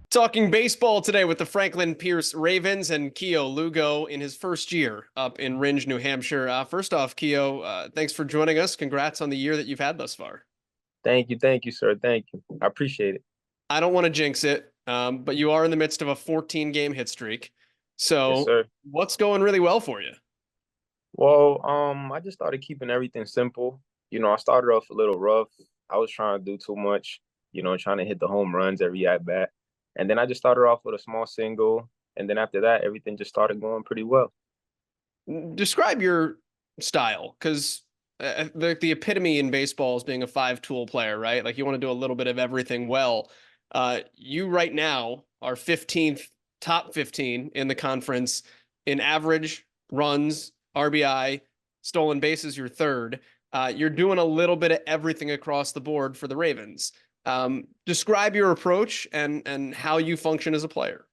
Talking baseball today with the Franklin Pierce Ravens and Kio Lugo in his first year up in Rindge, New Hampshire. First off, Kio, thanks for joining us. Congrats on the year that you've had thus far. Thank you, sir. Thank you. I appreciate it. I don't want to jinx it, but you are in the midst of a 14 game hit streak. Yes, So, sir. what's going really well for you? Well, I just started keeping everything simple. I started off a little rough. I was trying to do too much, trying to hit the home runs every at bat. And then I just started off with a small single. And then after that, everything just started going pretty well. Describe your style, because the epitome in baseball is being a five-tool player, right? Like you want to do a little bit of everything well. You right now are 15th, top 15 in the conference in average runs, RBI, stolen bases. You're third. You're doing a little bit of everything across the board for the Ravens. Describe your approach and how you function as a player.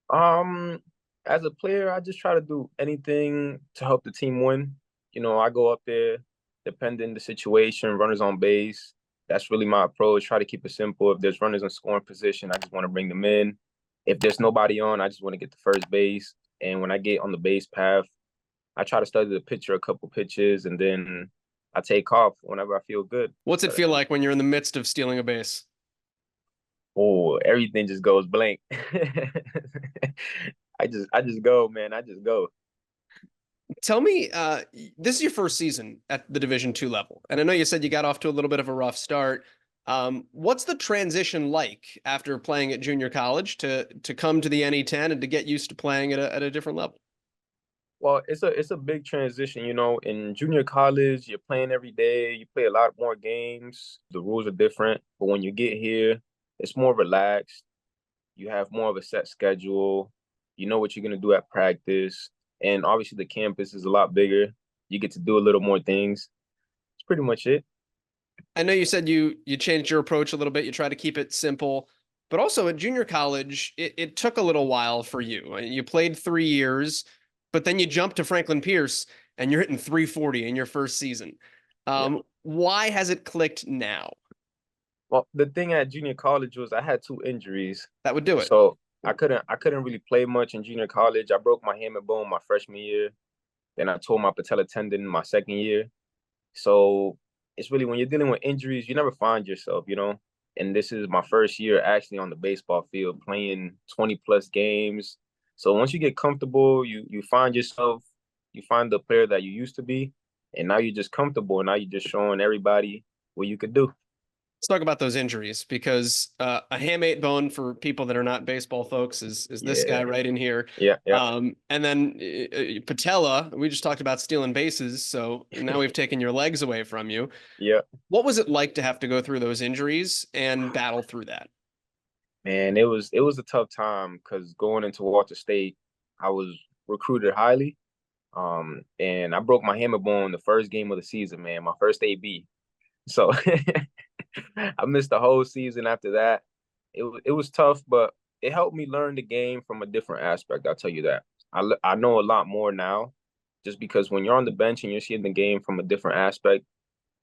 Um, as a player, I just try to do anything to help the team win. I go up there, depending the situation, runners on base. That's really my approach. Try to keep it simple. If there's runners in scoring position, I just want to bring them in. If there's nobody on, I just want to get to first base. And when I get on the base path, I try to study the pitcher a couple pitches, and then I take off whenever I feel good. What's it feel like when you're in the midst of stealing a base? Oh, everything just goes blank. I just go, man. I just go. Tell me, this is your first season at the Division II level, and I know you said you got off to a little bit of a rough start. What's the transition like after playing at junior college to come to the NE10 and to get used to playing at a different level? Well, it's a big transition, In junior college, you're playing every day, you play a lot more games. The rules are different, but when you get here, it's more relaxed. You have more of a set schedule. You know what you're gonna do at practice, and obviously the campus is a lot bigger. You get to do a little more things. It's pretty much it. I know you said you changed your approach a little bit. You try to keep it simple, but also at junior college, it took a little while for you. You played 3 years, but then you jumped to Franklin Pierce and you're hitting 340 in your first season. Yeah. Why has it clicked now? Well, the thing at junior college was I had two injuries, That would do it. so I couldn't really play much in junior college. I broke my hamate bone my freshman year, then I tore my patella tendon my second year. So it's really when you're dealing with injuries, you never find yourself. And this is my first year actually on the baseball field, playing 20 plus games. So once you get comfortable, you find yourself, you find the player that you used to be, and now you're just comfortable, and now you're just showing everybody what you could do. Let's talk about those injuries because a hamate bone for people that are not baseball folks is this guy Yeah, right in here. yeah, yeah, And then patella, we just talked about stealing bases, so now we've taken your legs away from you. yeah. What was it like to have to go through those injuries and battle through that? Man, it was a tough time because going into Walter State, I was recruited highly. And I broke my hamate bone the first game of the season, man, my first AB. So I missed the whole season after that. It was tough, but it helped me learn the game from a different aspect. I'll tell you that. I know a lot more now, just because when you're on the bench and you're seeing the game from a different aspect,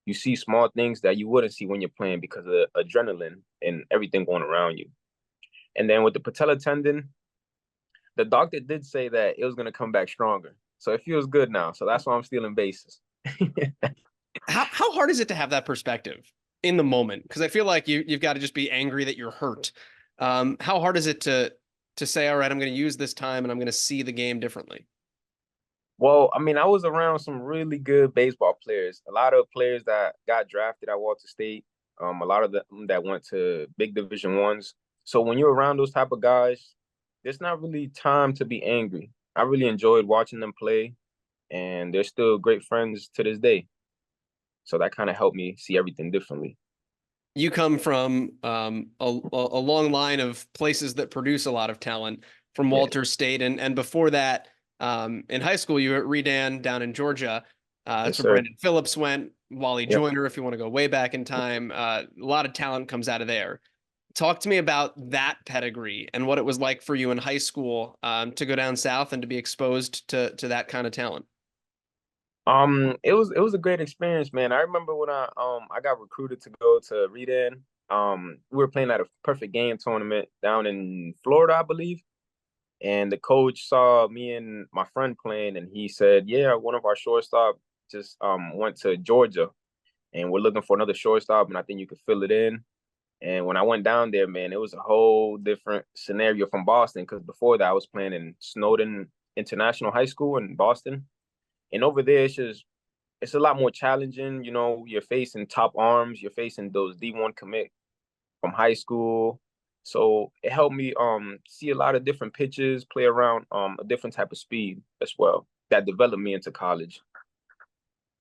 you see small things that you wouldn't see when you're playing because of the adrenaline and everything going around you. And then with the patella tendon, the doctor did say that it was going to come back stronger. So it feels good now. So that's why I'm stealing bases. How hard is it to have that perspective in the moment? Because I feel like you've got to just be angry that you're hurt. How hard is it to say, all right, I'm going to use this time and I'm going to see the game differently? Well, I mean, I was around some really good baseball players. A lot of players that got drafted at Walter State. A lot of them that went to big Division ones. So when you're around those type of guys, there's not really time to be angry. I really enjoyed watching them play, and they're still great friends to this day. So that kind of helped me see everything differently. You come from a long line of places that produce a lot of talent from Yeah, Walter State. And before that, in high school, you were at Redan down in Georgia. That's yes, where sir. Brandon Phillips went, Wally Yep. Joyner, if you want to go way back in time. A lot of talent comes out of there. Talk to me about that pedigree and what it was like for you in high school to go down south and to be exposed to that kind of talent. It was a great experience, man. I remember when I got recruited to go to Redan. we were playing at a perfect game tournament down in Florida, I believe. And the coach saw me and my friend playing, and he said, "Yeah, one of our shortstop just went to Georgia, and we're looking for another shortstop, and I think you could fill it in." And when I went down there, man, it was a whole different scenario from Boston because before that I was playing in Snowden International High School in Boston, and over there it's a lot more challenging. You know, you're facing top arms, you're facing those D1 commit from high school. So it helped me see a lot of different pitches, play around a different type of speed as well. That developed me into college.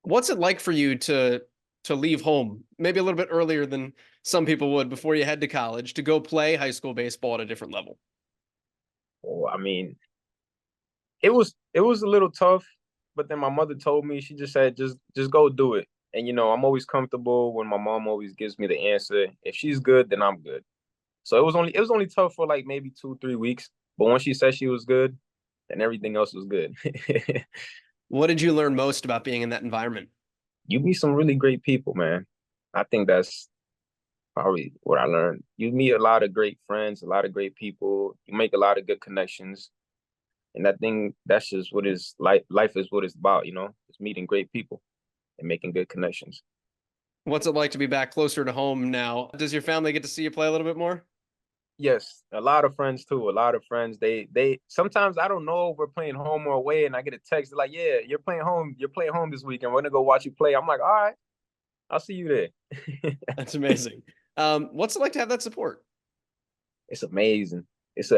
What's it like for you to leave home, maybe a little bit earlier than some people would before you head to college, to go play high school baseball at a different level? Oh, I mean, it was a little tough, but then my mother told me, she just said, just go do it. And you know, I'm always comfortable when my mom always gives me the answer. If she's good, then I'm good. So it was only tough for like maybe 2, 3 weeks. But once she said she was good, then everything else was good. What did you learn most about being in that environment? You meet some really great people, man. I think that's probably what I learned. You meet a lot of great friends, a lot of great people. You make a lot of good connections. And I think that's just what is life. Life is what it's about, you know, it's meeting great people and making good connections. What's it like to be back closer to home now? Does your family get to see you play a little bit more? Yes, a lot of friends too. A lot of friends. They sometimes I don't know if we're playing home or away, and I get a text like, "Yeah, you're playing home. You're playing home this weekend. We're gonna go watch you play." I'm like, "All right, I'll see you there." That's amazing. What's it like to have that support? It's amazing.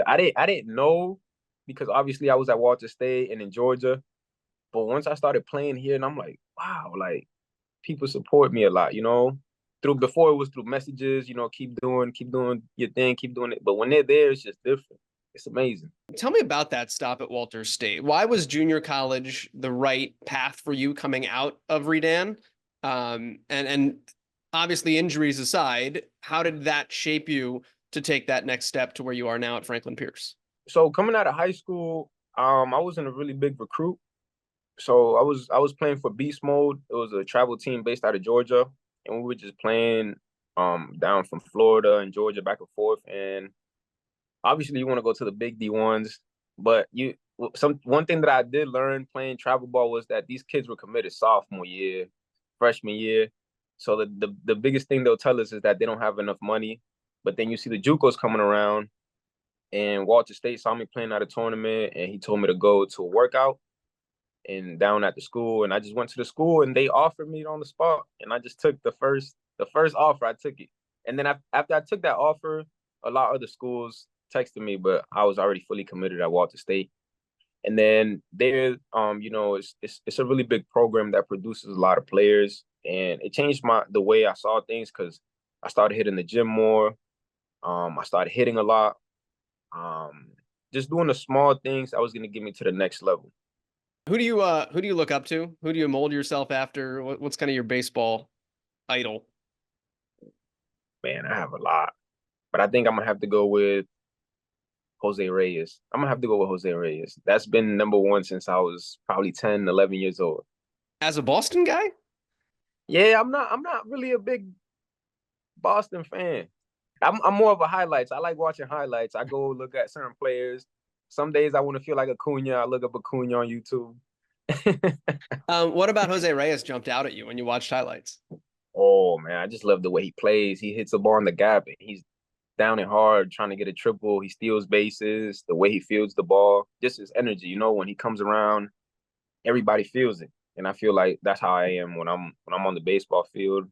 I didn't know because obviously I was at Walter State and in Georgia, but once I started playing here, and I'm like, wow, like people support me a lot, you know. Through before it was through messages, you know, keep doing your thing, keep doing it. But when they're there, it's just different. It's amazing. Tell me about that stop at Walter State. Why was junior college the right path for you coming out of Redan? And obviously injuries aside, how did that shape you to take that next step to where you are now at Franklin Pierce? So coming out of high school, I wasn't a really big recruit. So I was playing for Beast Mode. It was a travel team based out of Georgia, and we were just playing down from Florida and Georgia back and forth. And obviously, you want to go to the big D1s, but you some one thing that I did learn playing travel ball was that these kids were committed sophomore year, freshman year. So the biggest thing they'll tell us is that they don't have enough money. But then you see the JUCOs coming around, and Walter State saw me playing at a tournament, and he told me to go to a workout and down at the school. And I just went to the school, and they offered me it on the spot, and I just took the first offer. I took it, and then after I took that offer, a lot of other schools texted me, but I was already fully committed at Walter State. And then there, you know, it's a really big program that produces a lot of players, and it changed the way I saw things because I started hitting the gym more. I started hitting a lot. Um, just doing the small things that was gonna get me to the next level. Who do you look up to? Who do you mold yourself after? What's kind of your baseball idol? Man, I have a lot, but I think I'm gonna have to go with Jose Reyes. I'm gonna have to go with Jose Reyes. That's been number one since I was probably 10, 11 years old. As a Boston guy? Yeah, I'm not really a big Boston fan. I'm more of a highlights. I like watching highlights. I go look at certain players. Some days I want to feel like Acuna. I look up Acuna on YouTube. What about Jose Reyes jumped out at you when you watched highlights? Oh man, I just love the way he plays. He hits the ball in the gap and he's down and hard trying to get a triple. He steals bases, the way he fields the ball, just his energy, you know, when he comes around, everybody feels it. And I feel like that's how I am when I'm on the baseball field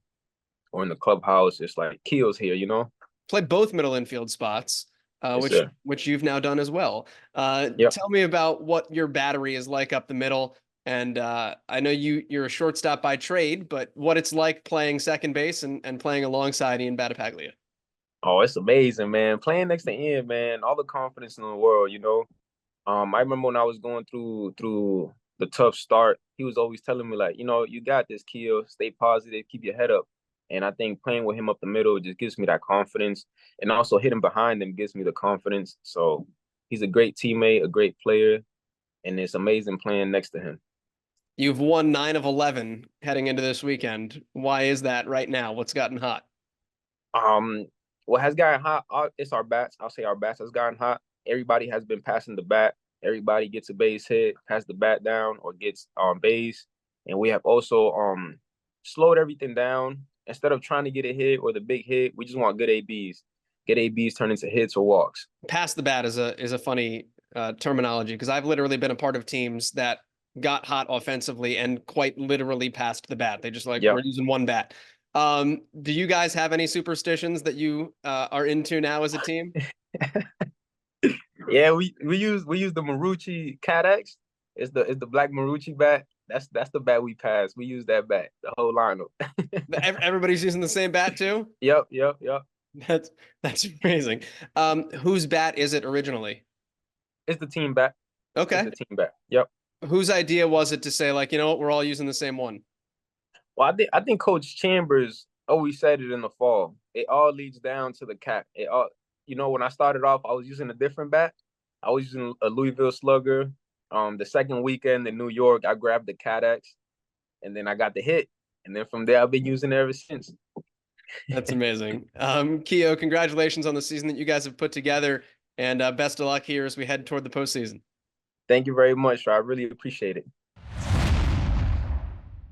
or in the clubhouse. It's like Kio's here, you know? Played both middle infield spots, Yes, sir. which you've now done as well. Yep. Tell me about what your battery is like up the middle. And I know you're a shortstop by trade, but what it's like playing second base and playing alongside Ian Battipaglia. Oh, it's amazing, man. Playing next to Ian, man, all the confidence in the world, you know. I remember when I was going through the tough start, he was always telling me like, you know, you got this, Keo. Stay positive, keep your head up. And I think playing with him up the middle just gives me that confidence, and also hitting behind him gives me the confidence. So he's a great teammate, a great player, and it's amazing playing next to him. You've won 9 of 11 heading into this weekend. Why is that right now? What's gotten hot? Um, what has gotten hot? It's our bats. I'll say our bats has gotten hot. Everybody has been passing the bat. Everybody gets a base hit, has the bat down, or gets on base. And we have also slowed everything down. Instead of trying to get a hit or the big hit, we just want good ABs. Get ABs turn into hits or walks. Pass the bat is a funny terminology because I've literally been a part of teams that got hot offensively and quite literally passed the bat. They just like Yep. we're using one bat. Do you guys have any superstitions that you are into now as a team? Yeah, we use the Marucci Cat X. It's the black Marucci bat. That's the bat we pass. We use that bat, the whole lineup. Everybody's using the same bat too. Yep. That's that's amazing. Whose bat is it originally? It's the team bat. It's Okay. the team bat. Yep. Whose idea was it to say like, you know what, we're all using the same one? Well, I think Coach Chambers always said it in the fall. It all leads down to the cat. It all when I started off, I was using a different bat. I was using a Louisville Slugger. The second weekend in New York, I grabbed the Cat X, and then I got the hit. And then from there, I've been using it ever since. That's amazing. Kio, congratulations on the season that you guys have put together, and best of luck here as we head toward the postseason. Thank you very much. I really appreciate it.